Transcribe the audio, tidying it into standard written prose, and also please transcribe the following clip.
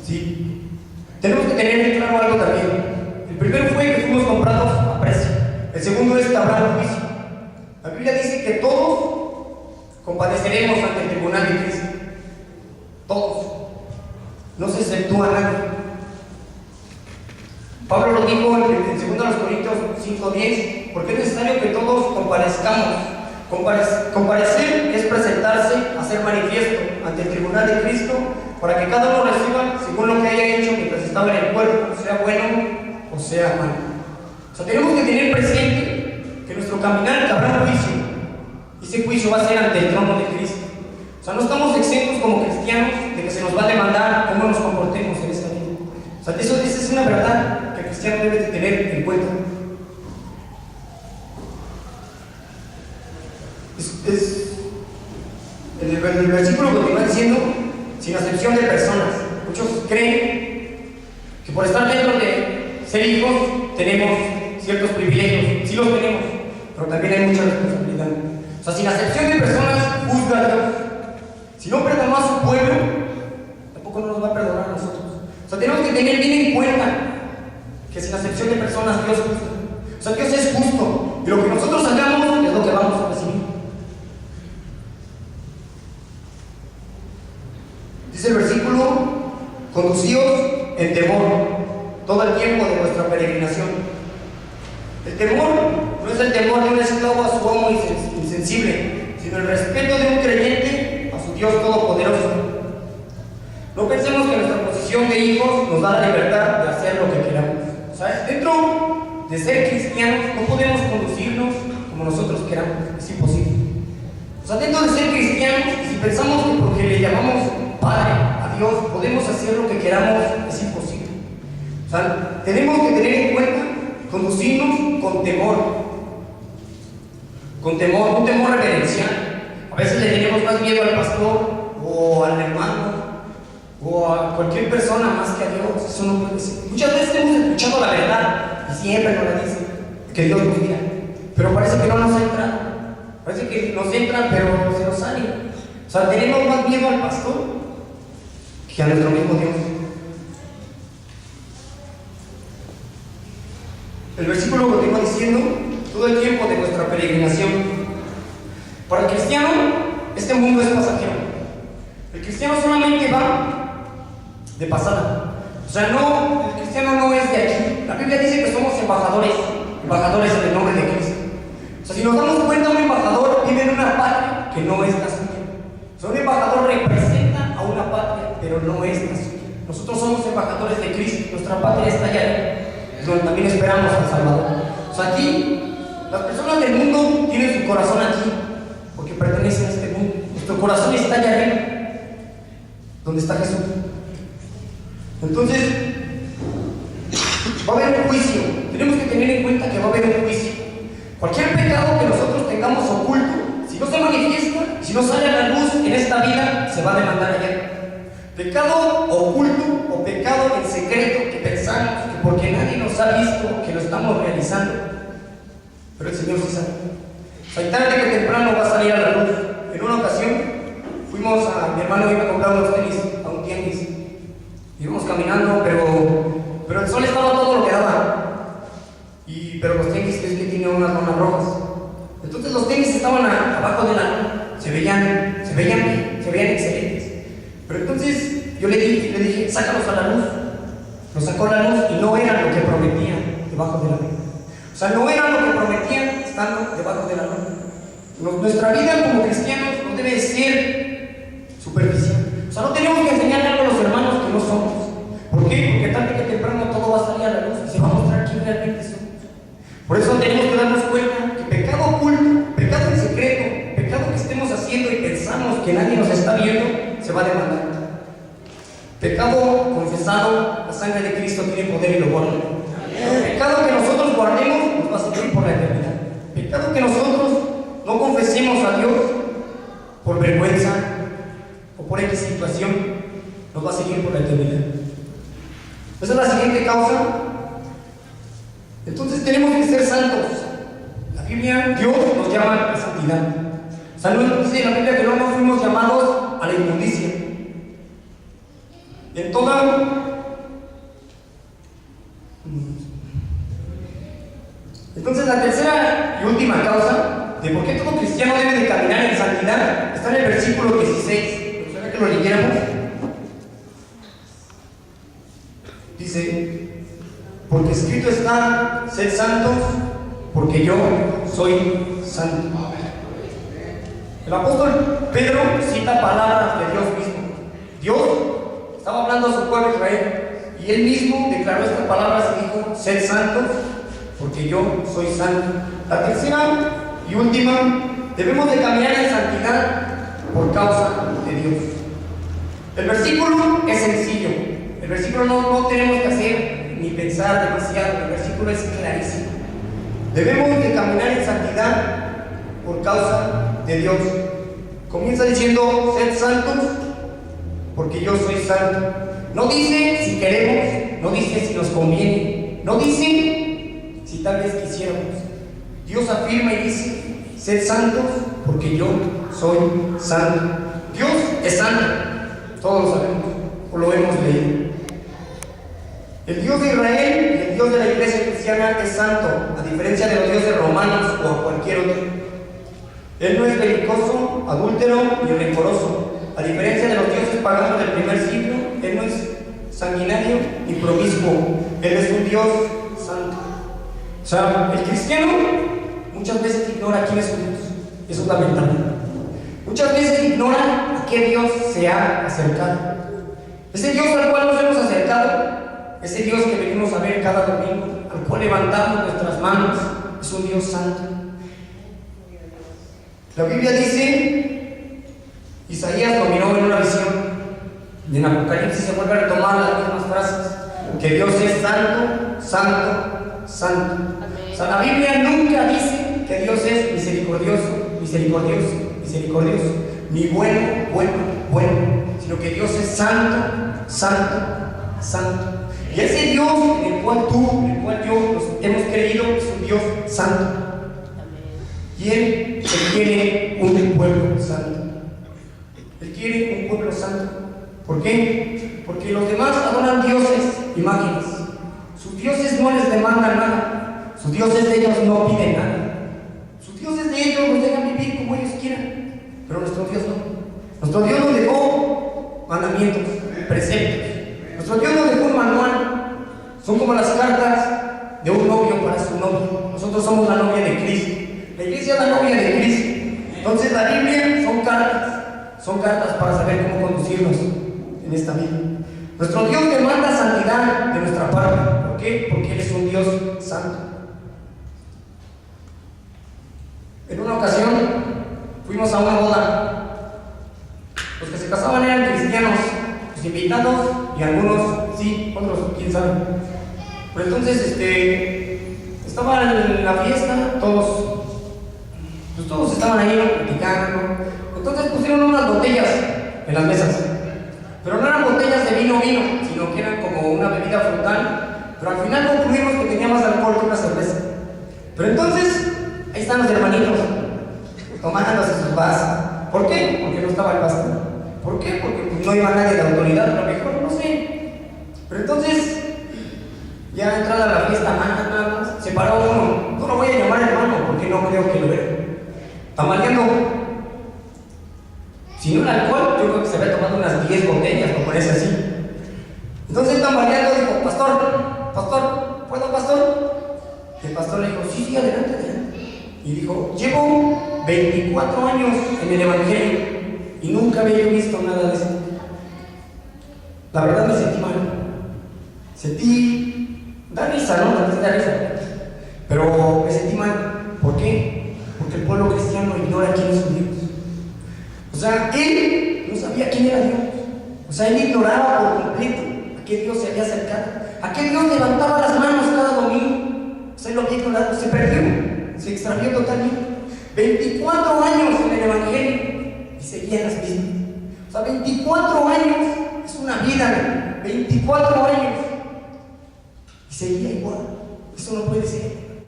¿sí? Tenemos que tener en claro algo también. El primero fue que fuimos comprados a precio. El segundo es que habrá juicio. La Biblia dice que todos compadeceremos ante el tribunal de Cristo. Todos. No se exceptúa nadie. Pablo lo dijo en 2 Corintios 5:10, porque es necesario que todos comparezcamos. Comparecer es presentarse a ser manifiesto ante el tribunal de Cristo para que cada uno reciba según lo que haya hecho mientras estaba en el cuerpo, sea bueno o sea malo. O sea, tenemos que tener presente que nuestro caminar habrá un juicio. Y ese juicio va a ser ante el trono de Cristo. O sea, no estamos exentos como cristianos de que se nos va a demandar cómo nos comportemos en esta vida. O sea, esa es una verdad que el cristiano debe de tener en cuenta. El versículo continúa diciendo, sin acepción de personas. Muchos creen que por estar dentro de ser hijos tenemos ciertos privilegios. Sí los tenemos, pero también hay mucha responsabilidad. O sea, sin acepción de personas, juzga a Dios. Si no perdonó a su pueblo, tampoco nos va a perdonar a nosotros. O sea, tenemos que tener bien en cuenta que sin acepción de personas, Dios juzga. O sea, Dios es justo. Y lo que nosotros hagamos es lo que vamos a recibir. Dice el versículo, conducíos en temor todo el tiempo de vuestra peregrinación. El temor no es el temor de un esclavo a su amo insensible, sino el respeto de un creyente a su Dios Todopoderoso. No pensemos que nuestra posición de hijos nos da la libertad de hacer lo que queramos. O sea, dentro de ser cristianos no podemos conducirnos como nosotros queramos, es imposible. O sea, dentro de ser cristianos, si pensamos que porque le llamamos Padre a Dios podemos hacer lo que queramos, es imposible. O sea, tenemos que tener en cuenta conducirnos con temor. Con temor, un temor reverencial. A veces le tenemos más miedo al pastor o al hermano o a cualquier persona más que a Dios. Eso no puede ser. Muchas veces hemos escuchado la verdad y siempre nos la dicen, que Dios nos mira, pero parece que no nos entra. Parece que nos entra, pero se nos sale. O sea, tenemos más miedo al pastor que a nuestro mismo Dios. El versículo continúa diciendo, todo el tiempo de nuestra peregrinación. Para el cristiano, este mundo es pasajero. El cristiano solamente va de pasada. O sea, no, el cristiano no es de aquí. La Biblia dice que somos embajadores en el nombre de Cristo. O sea, si nos damos cuenta, un embajador vive en una patria que no es la suya. O sea, un embajador representa a una patria, pero no es la suya. Nosotros somos embajadores de Cristo. Nuestra patria está allá, es donde también esperamos al Salvador. O sea, aquí, las personas del mundo tienen su corazón aquí, porque pertenecen a este mundo. Nuestro corazón está allá arriba, donde está Jesús. Entonces, va a haber un juicio. Tenemos que tener en cuenta que va a haber un juicio. Cualquier pecado que nosotros tengamos oculto, si no se manifiesta, si no sale a la luz en esta vida, se va a demandar allá. Pecado oculto o pecado en secreto que pensamos que porque nadie nos ha visto que lo estamos realizando, pero el Señor sí sabe. O sea, tarde que temprano va a salir a la luz. En una ocasión fuimos a mi hermano iba a comprar unos tenis a un tianguis. Íbamos caminando, pero el sol estaba todo lo que daba. Pero los tenis es que tienen unas lonas rojas. Entonces los tenis estaban abajo de la luna. Se veían excelentes. Pero entonces yo le dije, sácalos a la luz. Los sacó a la luz y no eran lo que prometían debajo de la luna. O sea, no eran lo que prometían estando debajo de la luna. Nuestra vida como cristianos no debe ser superficial. O sea, no tenemos que enseñarle algo a los hermanos que no somos. ¿Por qué? Porque tarde que temprano todo va a salir a la luz y se va a mostrar quién realmente somos. Por eso tenemos que darnos cuenta que pecado oculto, pecado en secreto, pecado que estemos haciendo y pensamos que nadie nos está viendo, se va a demandar. Pecado confesado, la sangre de Cristo tiene poder y lo borra. Pecado que nosotros guardemos nos va a seguir por la eternidad. Pecado que nosotros no confesemos a Dios por vergüenza o por X situación, nos va a seguir por la eternidad. Esa es la siguiente causa. Entonces tenemos que ser santos. La Biblia, Dios nos llama a la santidad. O sea, no dice la Biblia que no nos fuimos llamados a la inmundicia. en toda... Entonces la tercera y última causa de por qué todo cristiano debe de caminar en santidad está en el versículo 16. Me gustaría que lo leyéramos. Dice: porque escrito está, sed santos, porque yo soy santo. El apóstol Pedro cita palabras de Dios mismo. Dios estaba hablando a su pueblo Israel y él mismo declaró estas palabras y dijo: sed santos, porque yo soy santo. La tercera y última, debemos de caminar en santidad por causa de Dios. El versículo es sencillo. El versículo no tenemos que hacer ni pensar demasiado. El versículo es clarísimo. Debemos de caminar en santidad por causa de Dios. Comienza diciendo: sed santos, porque yo soy santo. No dice si queremos, no dice si nos conviene, no dice si tal vez quisiéramos. Dios afirma y dice: sed santos, porque yo soy santo. Dios es santo, todos lo sabemos, o lo hemos leído. El Dios de Israel y el Dios de la iglesia cristiana es santo, a diferencia de los dioses romanos o a cualquier otro. Él no es belicoso, adúltero ni rencoroso. A diferencia de los dioses paganos del primer siglo, Él no es sanguinario ni promiscuo. Él es un Dios santo. O sea, el cristiano muchas veces ignora quién es su Dios. Eso es lamentable. Muchas veces ignora a qué Dios se ha acercado. Ese Dios al cual nos hemos acercado, ese Dios que venimos a ver cada domingo, al cual levantamos nuestras manos, es un Dios santo. La Biblia dice, Isaías lo miró en una visión, y en Apocalipsis se vuelve a retomar las mismas frases, que Dios es santo, santo, santo. O sea, la Biblia nunca dice que Dios es misericordioso, misericordioso, misericordioso, ni bueno, bueno, bueno, sino que Dios es santo, santo, santo. Y ese Dios en el cual tú, en el cual yo nos hemos creído, es un Dios santo. Y Él quiere un pueblo santo. Él quiere un pueblo santo. ¿Por qué? Porque los demás adoran dioses, imágenes. Sus dioses no les demandan nada. Sus dioses de ellos no piden nada. Sus dioses de ellos nos dejan vivir como ellos quieran. Pero nuestro Dios no. Nuestro Dios nos dejó mandamientos, preceptos. Nuestro Dios nos dejó un manual. Son como las cartas de un novio para su novio. Nosotros somos la novia de Cristo. La iglesia es la novia de Cristo. Entonces la Biblia son cartas para saber cómo conducirnos en esta vida. Nuestro Dios demanda santidad de nuestra parte. ¿Por qué? Porque Él es un Dios santo. En una ocasión fuimos a una boda. Los que se casaban eran cristianos, los invitados, y algunos sí, otros quién sabe. Pero entonces estaba en la fiesta, todos estaban ahí platicando. Entonces pusieron unas botellas en las mesas, pero no eran botellas de vino, sino que eran como una bebida frutal. Pero al final concluimos que tenía más alcohol que una cerveza. Pero entonces ahí están los hermanitos tomándose sus vasos. ¿Por qué? Porque no estaba el pastor. ¿Por qué? Porque pues, no iba nadie de autoridad, a lo mejor, no sé. Pero entonces, ya entrada la fiesta, nada más, se paró uno. No lo voy a llamar hermano porque no creo que lo vea. Tamaleando. Si no era alcohol, yo creo que se había tomado unas 10 botellas, me parece así. Entonces tambaleando dijo: pastor, ¿puedo, pastor? Y el pastor le dijo: sí, adelante. Y dijo: llevo 24 años en el Evangelio y nunca había visto nada de eso. La verdad me sentí mal. Da risa, ¿no? Da risa. Pero me sentí mal. ¿Por qué? Porque el pueblo cristiano ignora quién es su Dios. O sea, él no sabía quién era Dios. O sea, él ignoraba por completo a qué Dios se había acercado, a qué Dios levantaba las manos cada domingo. O sea, él lo había ignorado, se perdió, se extravió totalmente. 24 años en el Evangelio y seguía las mismas. O sea, 24 años es una vida, 24 años y seguía igual. Eso no puede ser.